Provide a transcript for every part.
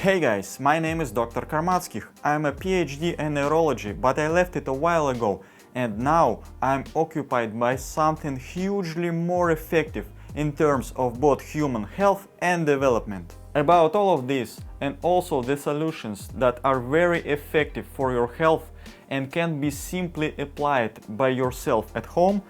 Hey guys, my name is Dr. Karmatskih. I'm a PhD in neurology, but I left it a while ago, and now I'm occupied by something hugely more effective in terms of both human health and development. About all of this, and also the solutions that are very effective for your health and can be simply applied by yourself at home,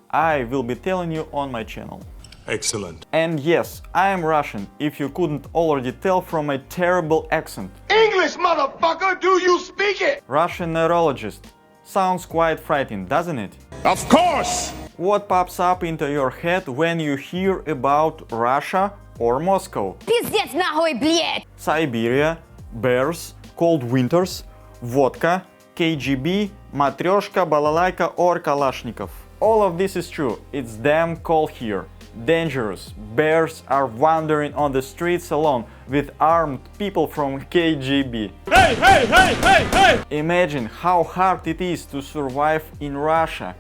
I will be telling you on my channel. Excellent. And yes, I am Russian, if you couldn't already tell from my terrible accent. English, motherfucker, do you speak it? Russian neurologist. Sounds quite frightening, doesn't it? Of course! What pops up into your head when you hear about Russia or Moscow? Пиздец нахуй, блядь! Siberia, bears, cold winters, vodka, KGB, matryoshka, balalaika or Kalashnikov. All of this is true, it's damn cold here. Dangerous. Bears are wandering on the streets alone with armed people from KGB. Hey! Imagine how hard it is to survive in Russia.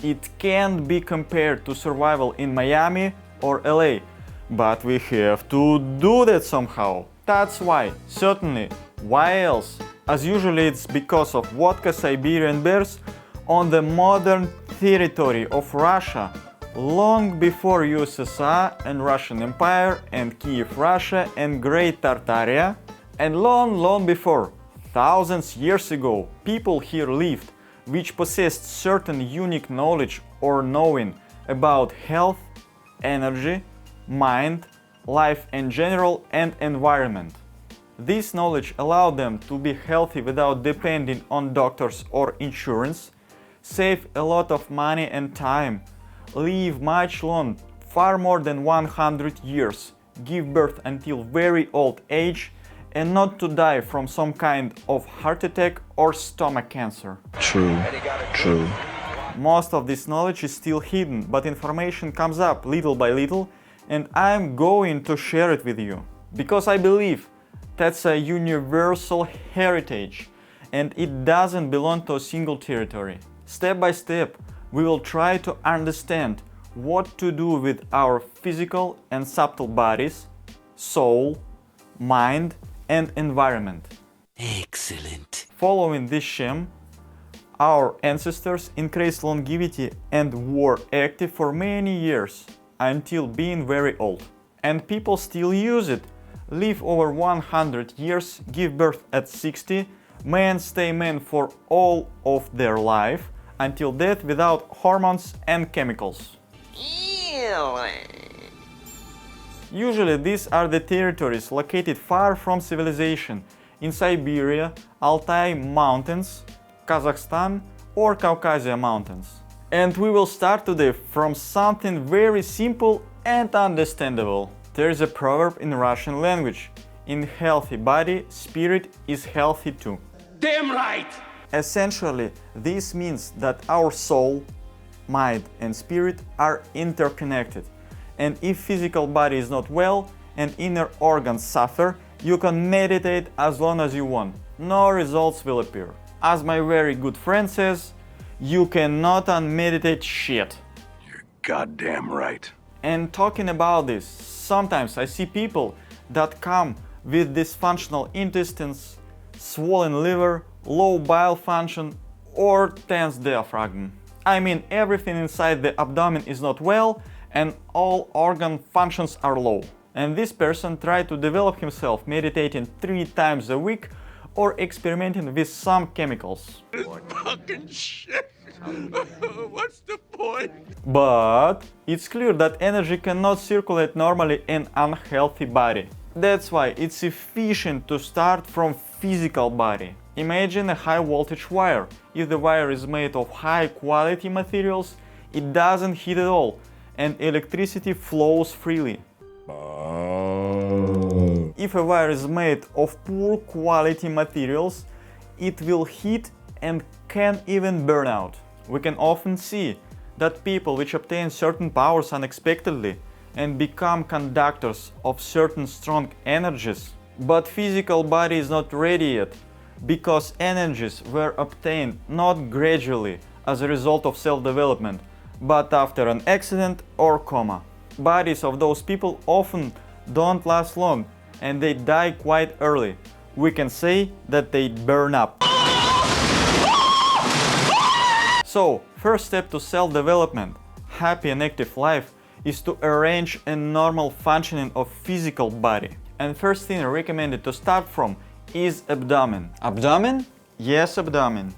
It can't be compared to survival in Miami or LA, but we have to do that somehow. That's why, certainly, why else? As usually it's because of vodka, Siberian bears on the modern territory of Russia, long before USSR and Russian Empire and Kiev Russia and Great Tartaria, and long before, thousands years ago, people here lived which possessed certain unique knowledge or knowing about health, energy, mind, life in general and environment. This knowledge allowed them to be healthy without depending on doctors or insurance, save a lot of money and time, live much long, far more than 100 years, give birth until very old age, and not to die from some kind of heart attack or stomach cancer. True. Most of this knowledge is still hidden, but information comes up little by little, and I'm going to share it with you. Because I believe that's a universal heritage, and it doesn't belong to a single territory. Step by step, we will try to understand what to do with our physical and subtle bodies, soul, mind, and environment. Excellent. Following this scheme, our ancestors increased longevity and were active for many years until being very old. And people still use it, live over 100 years, give birth at 60, men stay men for all of their life, until death without hormones and chemicals. Usually these are the territories located far from civilization, in Siberia, Altai Mountains, Kazakhstan or Caucasia Mountains. And we will start today from something very simple and understandable. There is a proverb in Russian language: in healthy body, spirit is healthy too. Damn right! Essentially, this means that our soul, mind and spirit are interconnected, and if physical body is not well and inner organs suffer, you can meditate as long as you want. No results will appear. As my very good friend says, you cannot unmeditate shit. You're goddamn right. And talking about this, sometimes I see people that come with dysfunctional intestines, swollen liver, low bile function or tense diaphragm. I mean, everything inside the abdomen is not well and all organ functions are low. And this person tried to develop himself meditating 3 times a week or experimenting with some chemicals. Fucking shit. What's the point? But it's clear that energy cannot circulate normally in unhealthy body. That's why it's efficient to start from physical body. Imagine a high voltage wire. If the wire is made of high quality materials, it doesn't heat at all and electricity flows freely. If a wire is made of poor quality materials, it will heat and can even burn out. We can often see that people which obtain certain powers unexpectedly and become conductors of certain strong energies, but physical body is not ready yet, because energies were obtained not gradually as a result of self-development, but after an accident or coma. Bodies of those people often don't last long and they die quite early. We can say that they burn up. So, first step to self-development, happy and active life, is to arrange a normal functioning of physical body. And first thing recommended to start from is abdomen. Abdomen? Yes, abdomen.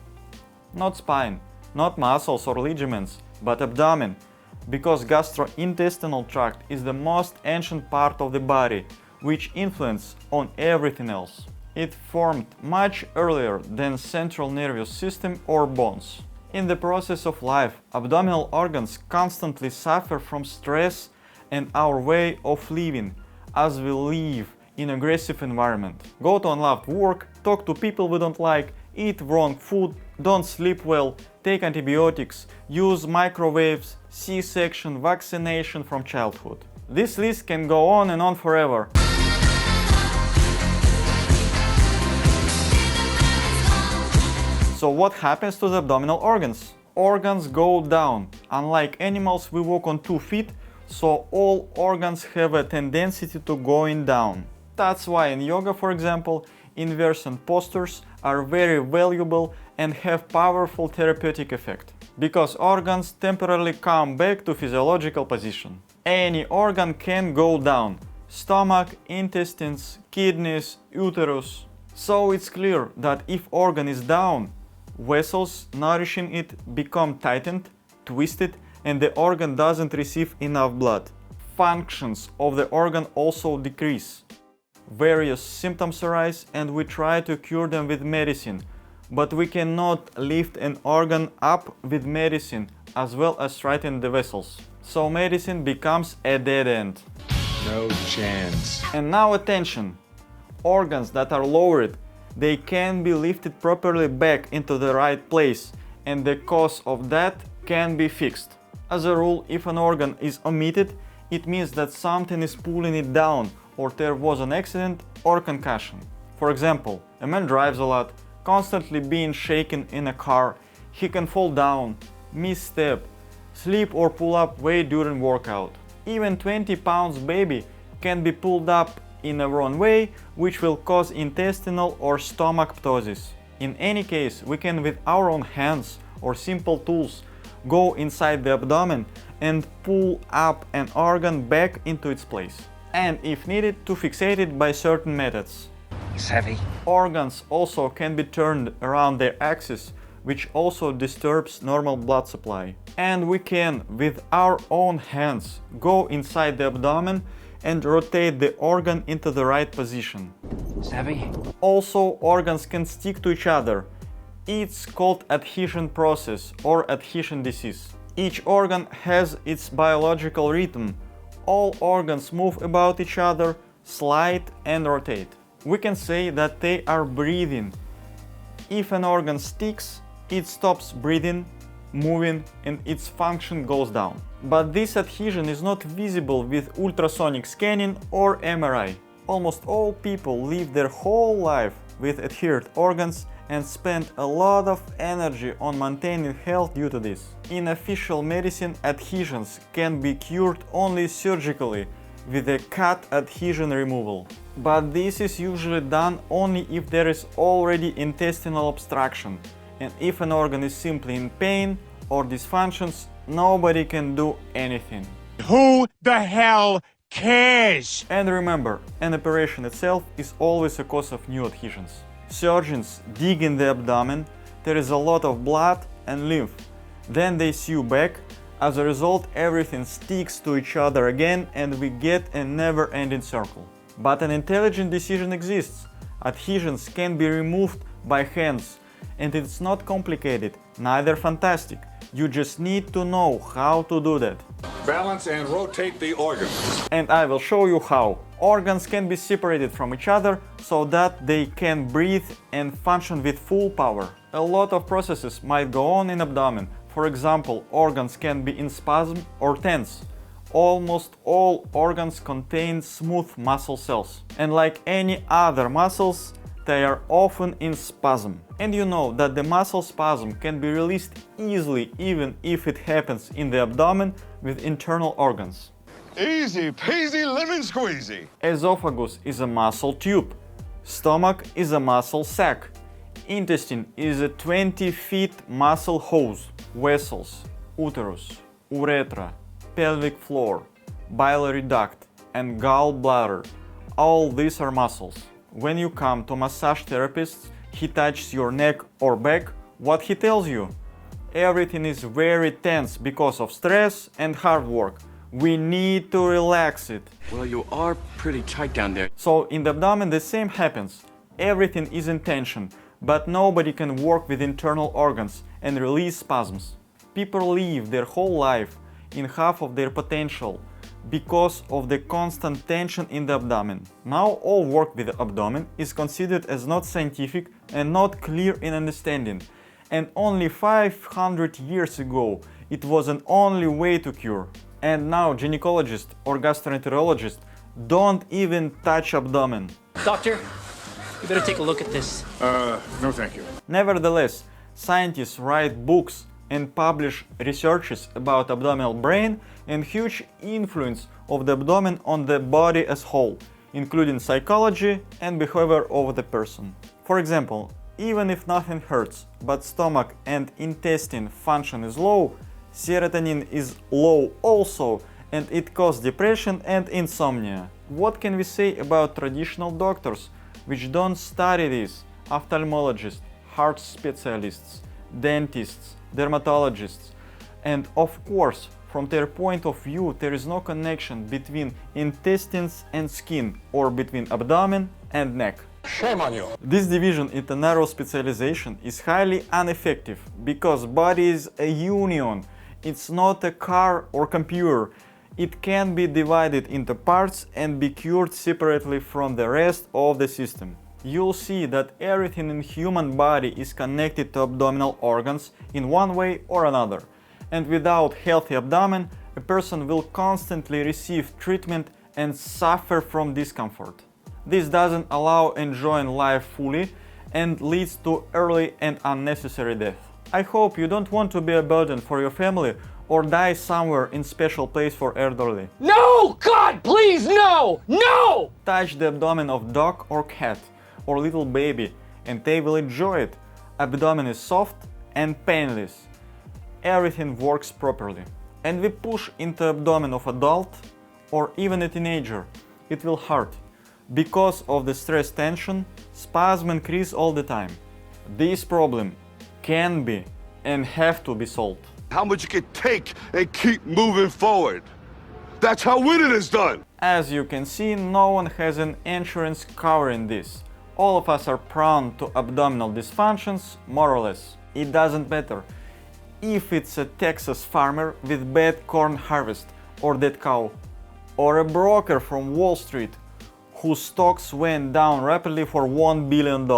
Not spine, not muscles or ligaments, but abdomen, because gastrointestinal tract is the most ancient part of the body, which influences on everything else. It formed much earlier than central nervous system or bones. In the process of life, abdominal organs constantly suffer from stress and our way of living, as we live in aggressive environment. Go to unloved work, talk to people we don't like, eat wrong food, don't sleep well, take antibiotics, use microwaves, C-section, vaccination from childhood. This list can go on and on forever. So what happens to the abdominal organs? Organs go down. Unlike animals, we walk on 2 feet, so all organs have a tendency to going down. That's why in yoga, for example, inversion postures are very valuable and have powerful therapeutic effect, because organs temporarily come back to physiological position. Any organ can go down: stomach, intestines, kidneys, uterus. So it's clear that if organ is down, vessels nourishing it become tightened, twisted, and the organ doesn't receive enough blood. Functions of the organ also decrease. Various symptoms arise and we try to cure them with medicine, but we cannot lift an organ up with medicine as well as straighten the vessels. So medicine becomes a dead end. No chance. And now attention! Organs that are lowered, they can be lifted properly back into the right place, and the cause of that can be fixed. As a rule, if an organ is omitted, it means that something is pulling it down, or there was an accident or concussion. For example, a man drives a lot, constantly being shaken in a car, he can fall down, misstep, slip or pull up weight during workout. Even 20 pounds baby can be pulled up in a wrong way, which will cause intestinal or stomach ptosis. In any case, we can with our own hands or simple tools go inside the abdomen and pull up an organ back into its place. And if needed, to fixate it by certain methods. It's heavy. Organs also can be turned around their axis, which also disturbs normal blood supply. And we can, with our own hands, go inside the abdomen and rotate the organ into the right position. It's heavy. Also, organs can stick to each other. It's called adhesion process or adhesion disease. Each organ has its biological rhythm. All organs move about each other, slide and rotate. We can say that they are breathing. If an organ sticks, it stops breathing, moving, and its function goes down. But this adhesion is not visible with ultrasonic scanning or MRI. Almost all people live their whole life with adhered organs and spend a lot of energy on maintaining health due to this. In official medicine, adhesions can be cured only surgically with a cut adhesion removal. But this is usually done only if there is already intestinal obstruction, and if an organ is simply in pain or dysfunctions, nobody can do anything. Who the hell cares? And remember, an operation itself is always a cause of new adhesions. Surgeons dig in the abdomen, there is a lot of blood and lymph. Then they sew back. As a result, everything sticks to each other again and we get a never-ending circle. But an intelligent decision exists. Adhesions can be removed by hands, and it's not complicated, neither fantastic. You just need to know how to do that. Balance and rotate the organs. And I will show you how. Organs can be separated from each other so that they can breathe and function with full power. A lot of processes might go on in abdomen. For example, organs can be in spasm or tense. Almost all organs contain smooth muscle cells. And like any other muscles, they are often in spasm. And you know that the muscle spasm can be released easily even if it happens in the abdomen with internal organs. Easy peasy lemon squeezy. Esophagus is a muscle tube. Stomach is a muscle sac. Intestine is a 20 feet muscle hose. Vessels, uterus, urethra, pelvic floor, biliary duct, and gallbladder. All these are muscles. When you come to massage therapist, he touches your neck or back, what he tells you? Everything is very tense because of stress and hard work. We need to relax it. Well, you are pretty tight down there. So in the abdomen the same happens. Everything is in tension, but nobody can work with internal organs and release spasms. People live their whole life in half of their potential because of the constant tension in the abdomen. Now all work with the abdomen is considered as not scientific and not clear in understanding. And only 500 years ago it was an only way to cure. And now gynecologists or gastroenterologists don't even touch abdomen. Doctor, you better take a look at this. No thank you. Nevertheless, scientists write books and publish researches about abdominal brain and huge influence of the abdomen on the body as whole, including psychology and behavior of the person. For example, even if nothing hurts, but stomach and intestine function is low, serotonin is low also, and it causes depression and insomnia. What can we say about traditional doctors, which don't study this? Ophthalmologists, heart specialists, dentists, dermatologists, and of course, from their point of view, there is no connection between intestines and skin, or between abdomen and neck. Shame on you. This division into narrow specialization is highly ineffective because body is a union. It's not a car or computer. It can be divided into parts and be cured separately from the rest of the system. You'll see that everything in human body is connected to abdominal organs in one way or another. And without healthy abdomen, a person will constantly receive treatment and suffer from discomfort. This doesn't allow enjoying life fully and leads to early and unnecessary death. I hope you don't want to be a burden for your family or die somewhere in special place for elderly. No! God, please, no! No! Touch the abdomen of dog or cat or little baby and they will enjoy it. Abdomen is soft and painless. Everything works properly. And we push into abdomen of adult or even a teenager, it will hurt. Because of the stress tension, spasm increase all the time. This problem can be and have to be solved. How much you can take and keep moving forward. That's how winning is done. As you can see, no one has an insurance covering this. All of us are prone to abdominal dysfunctions, more or less. It doesn't matter if it's a Texas farmer with bad corn harvest or dead cow, or a broker from Wall Street whose stocks went down rapidly for $1 billion,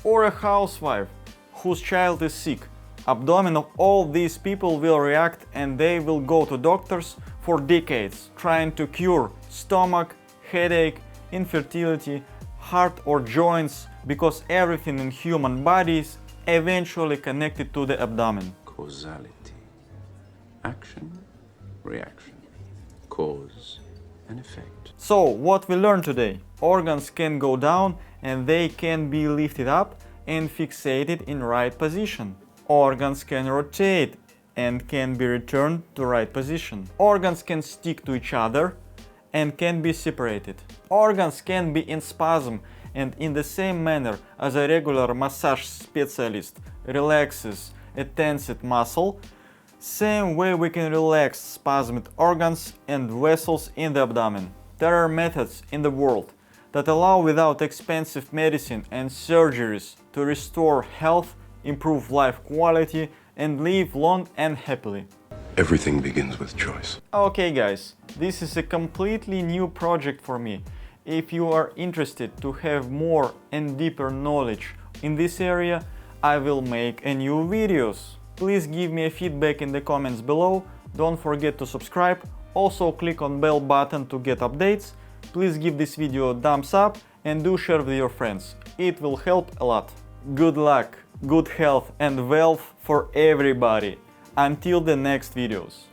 or a housewife whose child is sick. Abdomen of all these people will react and they will go to doctors for decades trying to cure stomach, headache, infertility, heart or joints, because everything in human body is eventually connected to the abdomen. Causality. Action, reaction. Cause and effect. So, what we learned today? Organs can go down and they can be lifted up and fixated in right position. Organs can rotate and can be returned to right position. Organs can stick to each other and can be separated. Organs can be in spasm, and in the same manner as a regular massage specialist relaxes a tensed muscle, same way we can relax spasmed organs and vessels in the abdomen. There are methods in the world that allow without expensive medicine and surgeries to restore health, improve life quality, and live long and happily. Everything begins with choice. Okay guys, this is a completely new project for me. If you are interested to have more and deeper knowledge in this area, I will make a new videos. Please give me a feedback in the comments below. Don't forget to subscribe. Also click on bell button to get updates. Please give this video a thumbs up and do share with your friends. It will help a lot. Good luck, good health and wealth for everybody. Until the next videos.